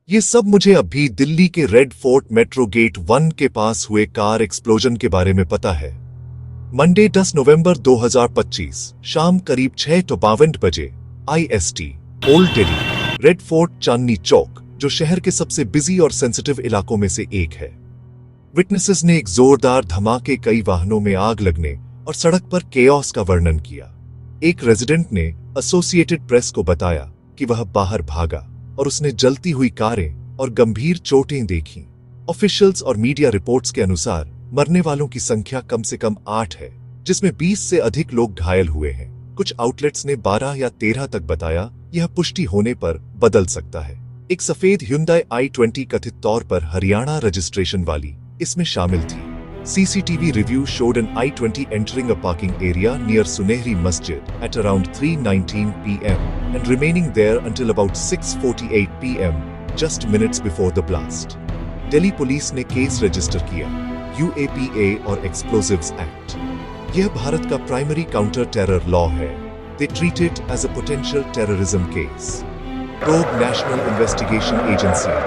ये सब मुझे अभी दिल्ली के रेड फोर्ट मेट्रो गेट 1 के पास हुए कार एक्सप्लोजन के बारे में पता है। मंडे 10 नवंबर 2025 शाम करीब 6:52 बजे IST old Delhi red fort Chandni Chowk, जो शहर के सबसे बिजी और सेंसिटिव इलाकों में से एक है। विटनेसेस ने एक जोरदार धमाके, कई वाहनों में आग लगने और सड़क पर केओस का वर्णन किया। एक रेजिडेंट ने एसोसिएटेड प्रेस को बताया कि वह बाहर भागा और उसने जलती हुई कारें और गंभीर चोटें देखीं। ऑफिशियल्स और मीडिया रिपोर्ट्स के अनुसार मरने वालों की संख्या कम से कम 8 है, जिसमें 20 से अधिक लोग घायल हुए हैं। कुछ आउटलेट्स ने 12 या 13 तक बताया, यह पुष्टि होने पर बदल सकता है। एक सफेद Hyundai i20 कथित तौर पर हरियाणा रजिस्ट्रेशन वाली इसमें शामिल थी। CCTV review showed an I20 entering a parking area near Sunehri Masjid at around 3:19 p.m. and remaining there until about 6:48 p.m. just minutes before the blast. Delhi police ने केस रजिस्टर किया। UAPA और Explosives Act। यह भारत का primary counter terror law है। They treat it as a potential terrorism case. रोग national investigation agency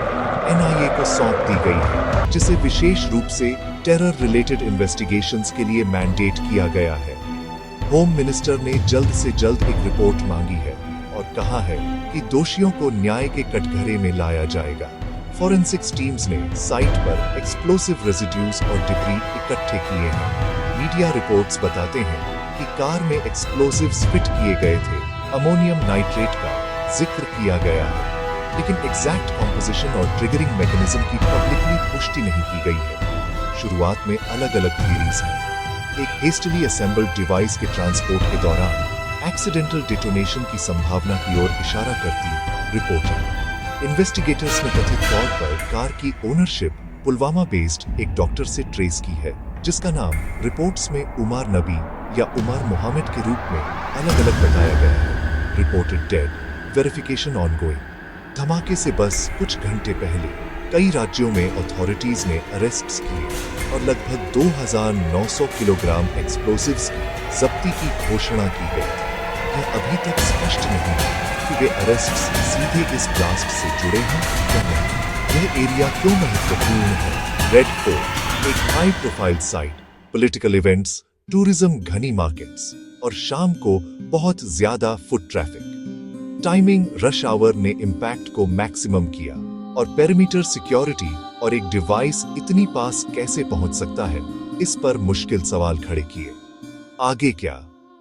NIA को सौंप दी गई है, जिसे विशेष रूप से टेरर रिलेटेड इन्वेस्टिगेशंस के लिए मैंडेट किया गया है। होम मिनिस्टर ने जल्द से जल्द एक रिपोर्ट मांगी है और कहा है कि दोषियों को न्याय के कटघरे में लाया जाएगा। फॉरेंसिक्स टीम्स ने साइट पर एक्सप्लोसिव रेजिड्यूज और डिब्री इकट्ठे किए हैं। मीडिया रिपोर्ट्स बताते हैं कि कार में एक्सप्लोसिव्स फिट किए गए थे। अमोनियम नाइट्रेट का जिक्र किया गया है, लेकिन एग्जैक्ट कॉम्पोजिशन और ट्रिगरिंग मैकेनिज्म की पब्लिकली पुष्टि नहीं की गई है। शुरुआत में अलग अलग थियरीज हैं। एक हेस्टली असेंबल्ड डिवाइस के ट्रांसपोर्ट के दौरान एक्सीडेंटल डिटोनेशन की संभावना की ओर इशारा करती रिपोर्ट है। इन्वेस्टिगेटर्स ने कथित तौर पर कार की ओनरशिप पुलवामा बेस्ड एक डॉक्टर से ट्रेस की है, जिसका नाम रिपोर्ट्स में उमर नबी या उमर मोहम्मद के रूप में अलग अलग बताया गया है। Reported dead, verification ongoing. धमाके से बस कुछ घंटे पहले कई राज्यों में अथॉरिटीज ने अरेस्ट्स किए और लगभग 2,900 किलोग्राम एक्सप्लोसिव्स की जब्ती की घोषणा की गई थी। यह अभी तक स्पष्ट नहीं है कि वे अरेस्ट्स सीधे इस ब्लास्ट से जुड़े हैं या नहीं। यह एरिया क्यों महत्वपूर्ण है? रेड फोर्ट एक high profile site, political events, tourism घनी मार्केट्स और शाम को बहुत ज्यादा foot traffic. Timing rush hour ने इम्पैक्ट को मैक्सिमम किया और पेरीमीटर सिक्योरिटी और एक डिवाइस इतनी पास कैसे पहुंच सकता है, इस पर मुश्किल सवाल खड़े किए। आगे क्या?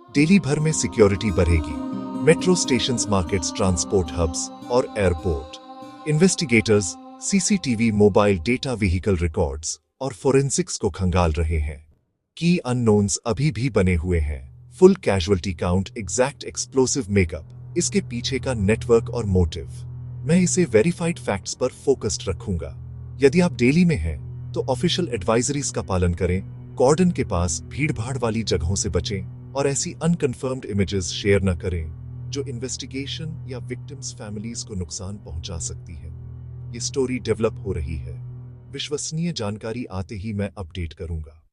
दिल्ली भर में सिक्योरिटी बढ़ेगी। Metro stations, markets, transport hubs और airport. Investigators CCTV, mobile data, vehicle records और फोरेंसिक्स को खंगाल रहे हैं। की अननोन्स अभी भी बने हुए हैं। Full casualty count, exact explosive makeup, इसके पीछे का नेटवर्क और मोटिव। मैं इसे वेरीफाइड फैक्ट्स पर फोकस्ड रखूंगा। यदि आप दिल्ली में हैं, तो ऑफिशियल एडवाइजरीज का पालन करें, कॉर्डन के पास भीड़भाड़ वाली जगहों से बचें और ऐसी अनकन्फर्म्ड इमेजेस शेयर न करें जो इन्वेस्टिगेशन या विक्टिम्स फैमिलीज को नुकसान पहुंचा सकती है। ये स्टोरी डेवलप हो रही है। विश्वसनीय जानकारी आते ही मैं अपडेट करूंगा।